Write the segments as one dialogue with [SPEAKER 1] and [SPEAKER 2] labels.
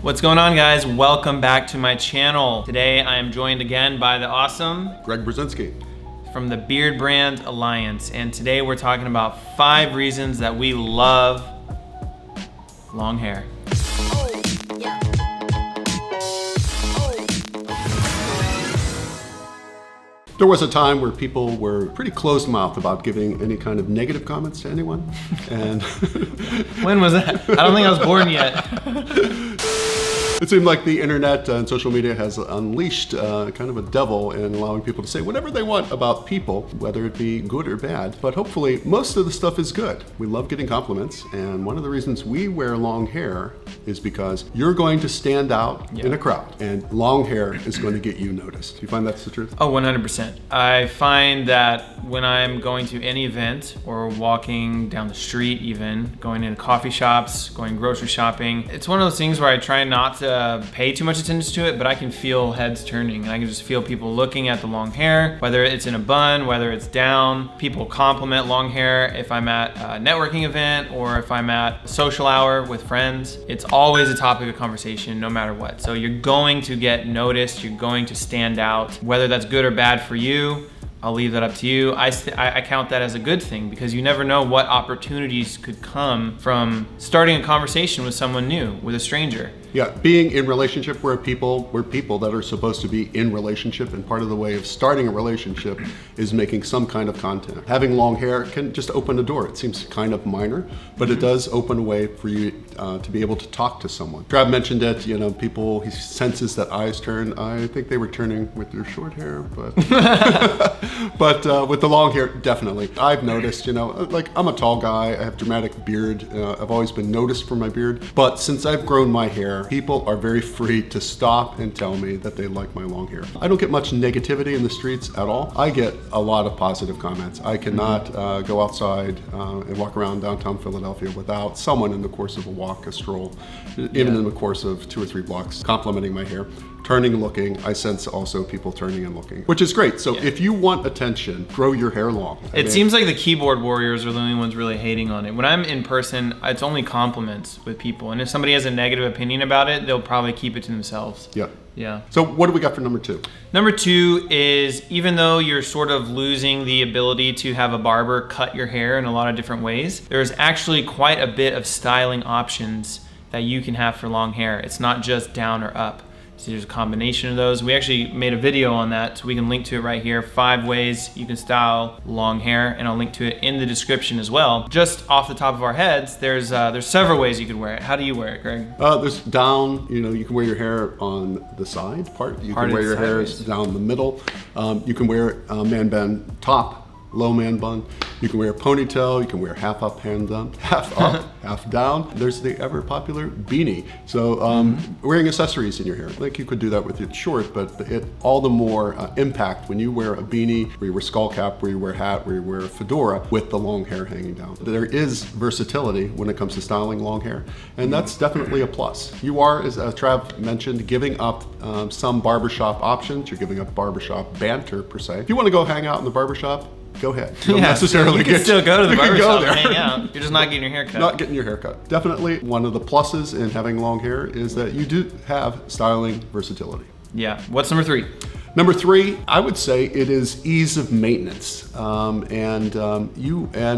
[SPEAKER 1] What's going on, guys? Welcome back to my channel. Today I am joined again by the awesome
[SPEAKER 2] Berzinsky
[SPEAKER 1] from the Beard Brand Alliance, and today we're talking about 5 reasons that we love long hair.
[SPEAKER 2] There was a time where people were pretty closed-mouthed about giving any kind of negative comments to anyone, and
[SPEAKER 1] When was that? I don't think I was born yet.
[SPEAKER 2] it seemed like the internet and social media has unleashed kind of a devil in allowing people to say whatever they want about people, whether it be good or bad. But hopefully, most of the stuff is good. We love getting compliments, and one of the reasons we wear long hair is because you're going to stand out in a crowd, and long hair is going to get you noticed. Do you find that's the truth?
[SPEAKER 1] Oh, 100%. I find that when I'm going to any event or walking down the street, even going into coffee shops, going grocery shopping, it's one of those things where I try not to pay too much attention to it, but I can feel heads turning, and I can just feel people looking at the long hair, whether it's in a bun, whether it's down. People compliment long hair if I'm at a networking event or if I'm at a social hour with friends. It's always a topic of conversation no matter what. So you're going to get noticed, you're going to stand out. Whether that's good or bad for you, I'll leave that up to you. I count that as a good thing because you never know what opportunities could come from starting a conversation with someone new, with a stranger.
[SPEAKER 2] Yeah, being in relationship we're people that are supposed to be in relationship, and part of the way of starting a relationship is making some kind of contact. Having long hair can just open a door. It seems kind of minor, but it does open a way for you to be able to talk to someone. Trav mentioned it, he senses that eyes turn. I think they were turning with their short hair, but but with the long hair, definitely. I've noticed, like I'm a tall guy, I have dramatic beard. I've always been noticed for my beard, but since I've grown my hair, people are very free to stop and tell me that they like my long hair. I don't get much negativity in the streets at all. I get a lot of positive comments. I cannot go outside and walk around downtown Philadelphia without someone in the course of a walk, a stroll, even in the course of 2 or 3 blocks, complimenting my hair. Turning and looking, I sense also people turning and looking, which is great. So if you want attention, grow your hair long.
[SPEAKER 1] It seems like the keyboard warriors are the only ones really hating on it. When I'm in person, it's only compliments with people. And if somebody has a negative opinion about it, they'll probably keep it to themselves.
[SPEAKER 2] Yeah.
[SPEAKER 1] Yeah.
[SPEAKER 2] So what do we got for number 2?
[SPEAKER 1] Number 2 is, even though you're sort of losing the ability to have a barber cut your hair in a lot of different ways, there's actually quite a bit of styling options that you can have for long hair. It's not just down or up. So there's a combination of those. We actually made a video on that, so we can link to it right here. 5 ways you can style long hair, and I'll link to it in the description as well. Just off the top of our heads, there's several ways you could wear it. How do you wear it, Greg?
[SPEAKER 2] There's down, you can wear your hair on the side part. You can wear your hair down the middle. You can wear a man bun top, low man bun. You can wear a ponytail, you can wear half up, half down. There's the ever popular beanie. So wearing accessories in your hair, like you could do that with it short, but it all the more impact when you wear a beanie, where you wear skull cap, where you wear a hat, where you wear a fedora with the long hair hanging down. There is versatility when it comes to styling long hair, and that's definitely a plus. You are, as Trav mentioned, giving up some barbershop options. You're giving up barbershop banter per se. If you want to go hang out in the barbershop, go ahead. You don't necessarily
[SPEAKER 1] you can still go to the barbershop
[SPEAKER 2] and
[SPEAKER 1] hang out. You're just not getting your hair cut.
[SPEAKER 2] Not getting your hair cut. Definitely one of the pluses in having long hair is that you do have styling versatility.
[SPEAKER 1] Yeah. What's number 3?
[SPEAKER 2] Number 3, I would say it is ease of maintenance, and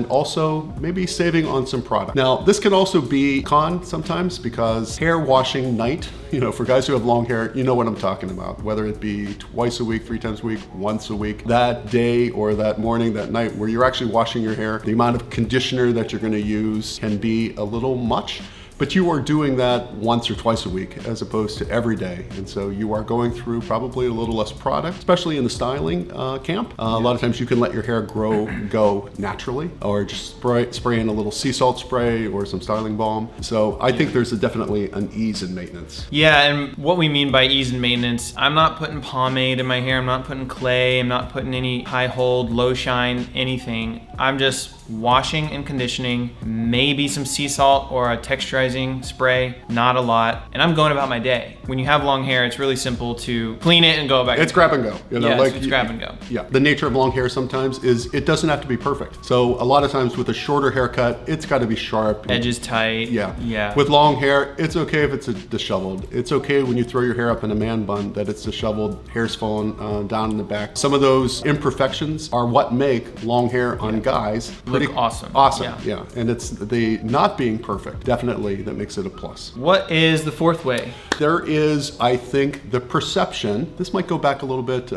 [SPEAKER 2] also maybe saving on some product. Now, this can also be con sometimes because hair washing night, for guys who have long hair, you know what I'm talking about, whether it be twice a week, 3 times a week, once a week, that day or that morning, that night where you're actually washing your hair, the amount of conditioner that you're going to use can be a little much. But you are doing that once or twice a week as opposed to every day. And so you are going through probably a little less product, especially in the styling camp. A lot of times you can let your hair go naturally, or just spray in a little sea salt spray or some styling balm. So I think there's definitely an ease in maintenance.
[SPEAKER 1] Yeah, and what we mean by ease in maintenance, I'm not putting pomade in my hair, I'm not putting clay, I'm not putting any high hold, low shine, anything. I'm just washing and conditioning, maybe some sea salt or a texturized moisturizing spray, not a lot, and I'm going about my day. When you have long hair, it's really simple to clean it and go back.
[SPEAKER 2] It's grab and go. You know,
[SPEAKER 1] yeah,
[SPEAKER 2] like
[SPEAKER 1] it's grab and go.
[SPEAKER 2] Yeah, the nature of long hair sometimes is it doesn't have to be perfect. So a lot of times with a shorter haircut, it's got to be sharp.
[SPEAKER 1] Edges tight.
[SPEAKER 2] Yeah. With long hair, it's okay if it's disheveled. It's okay when you throw your hair up in a man bun that it's disheveled, hair's falling down in the back. Some of those imperfections are what make long hair on guys
[SPEAKER 1] look awesome.
[SPEAKER 2] Awesome, yeah. And it's the not being perfect, definitely, that makes it a plus.
[SPEAKER 1] What is the fourth way?
[SPEAKER 2] There is, I think, the perception. This might go back a little bit,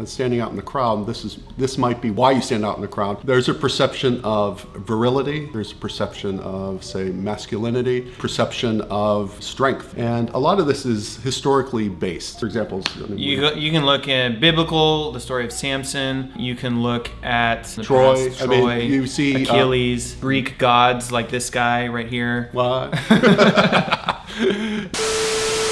[SPEAKER 2] standing out in the crowd. This might be why you stand out in the crowd. There's a perception of virility. There's a perception of, say, masculinity, perception of strength. And a lot of this is historically based. For example,
[SPEAKER 1] you can look at biblical, the story of Samson. You can look at the
[SPEAKER 2] Troy.
[SPEAKER 1] past, Troy.
[SPEAKER 2] I mean, you see
[SPEAKER 1] Achilles, Greek gods like this guy right here.
[SPEAKER 2] What?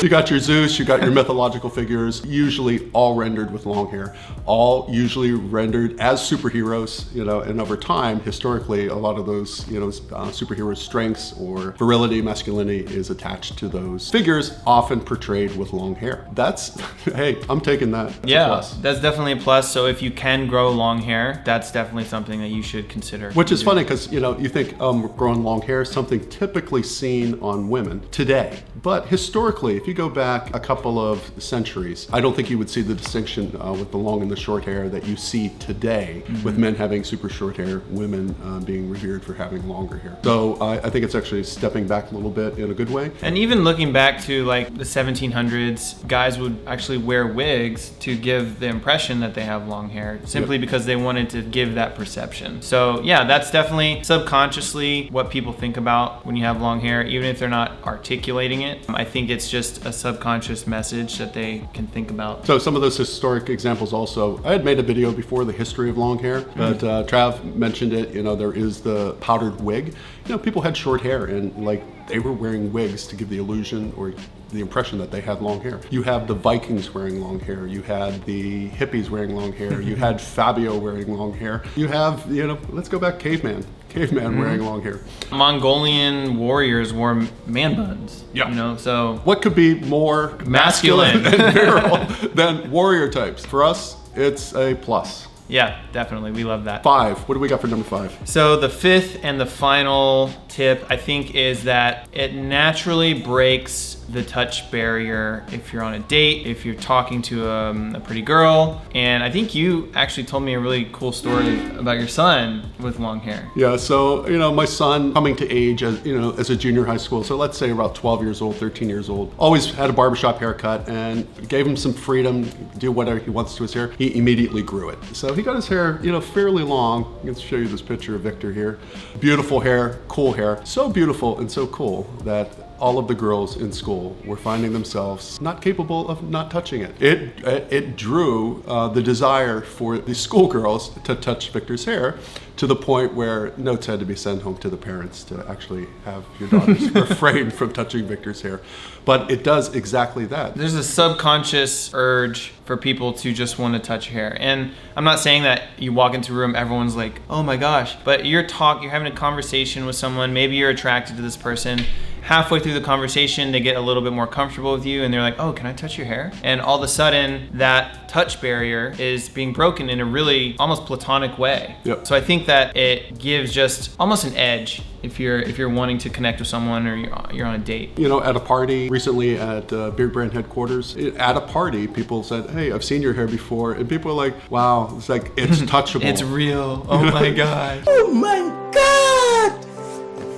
[SPEAKER 2] You got your Zeus, you got your mythological figures, usually all rendered with long hair, all usually rendered as superheroes, you know, and over time, historically, a lot of those, you know, superhero strengths or virility, masculinity is attached to those figures, often portrayed with long hair. That's, hey, I'm taking that.
[SPEAKER 1] That's that's definitely a plus. So if you can grow long hair, that's definitely something that you should consider.
[SPEAKER 2] Which is funny because, you know, you think growing long hair is something typically seen on women today. But historically, if you go back a couple of centuries, I don't think you would see the distinction with the long and the short hair that you see today with men having super short hair, women being revered for having longer hair. So I think it's actually stepping back a little bit in a good way.
[SPEAKER 1] And even looking back to like the 1700s, guys would actually wear wigs to give the impression that they have long hair, simply because they wanted to give that perception. So yeah, that's definitely subconsciously what people think about when you have long hair, even if they're not articulating it. I think it's just a subconscious message that they can think about.
[SPEAKER 2] So some of those historic examples also, I had made a video before, the history of long hair, but Trav mentioned it, you know, there is the powdered wig. You know, people had short hair and like they were wearing wigs to give the illusion or the impression that they had long hair. You have the Vikings wearing long hair. You had the hippies wearing long hair. You had Fabio wearing long hair. You have, you know, let's go back, caveman wearing long hair.
[SPEAKER 1] Mongolian warriors wore man buns.
[SPEAKER 2] Yeah.
[SPEAKER 1] You know, so
[SPEAKER 2] what could be more masculine and virile than warrior types? For us, it's a plus.
[SPEAKER 1] Yeah, definitely. We love that.
[SPEAKER 2] 5. What do we got for number 5?
[SPEAKER 1] So the fifth and the final tip, I think, is that it naturally breaks the touch barrier if you're on a date, if you're talking to a pretty girl. And I think you actually told me a really cool story about your son with long hair.
[SPEAKER 2] Yeah, so, you know, my son coming to age as, you know, as a junior high school, so let's say about 12 years old, 13 years old, always had a barbershop haircut and gave him some freedom, do whatever he wants to his hair. He immediately grew it. So he got his hair, you know, fairly long. I'm going to show you this picture of Victor here. Beautiful hair, cool hair. So beautiful and so cool that all of the girls in school were finding themselves not capable of not touching it. It drew the desire for the schoolgirls to touch Victor's hair to the point where notes had to be sent home to the parents to actually have your daughters refrain from touching Victor's hair. But it does exactly that.
[SPEAKER 1] There's a subconscious urge for people to just want to touch hair. And I'm not saying that you walk into a room, everyone's like, oh my gosh, but you're having a conversation with someone, maybe you're attracted to this person. Halfway through the conversation, they get a little bit more comfortable with you and they're like, oh, can I touch your hair? And all of a sudden, that touch barrier is being broken in a really almost platonic way.
[SPEAKER 2] Yep.
[SPEAKER 1] So I think that it gives just almost an edge if you're wanting to connect with someone or you're on a date.
[SPEAKER 2] You know, at a party recently at Beard Brand headquarters, at a party, people said, hey, I've seen your hair before. And people are like, wow, it's like, it's touchable.
[SPEAKER 1] It's real. Oh my God.
[SPEAKER 3] Oh my God!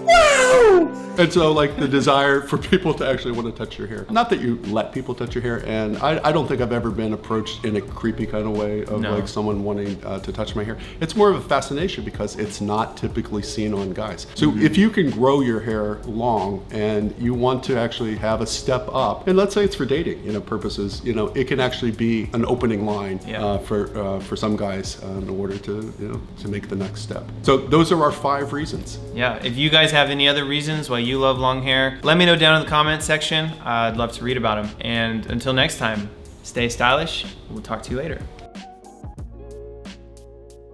[SPEAKER 3] Wow!
[SPEAKER 2] And so like the desire for people to actually want to touch your hair. Not that you let people touch your hair, and I don't think I've ever been approached in a creepy kind of way of like someone wanting to touch my hair. It's more of a fascination because it's not typically seen on guys. So if you can grow your hair long and you want to actually have a step up, and let's say it's for dating, you know, purposes, you know, it can actually be an opening line for some guys in order to, you know, to make the next step. So those are our 5 reasons.
[SPEAKER 1] Yeah, if you guys have any other reasons why you love long hair, let me know down in the comments section. I'd love to read about them. And until next time, stay stylish. We'll talk to you later.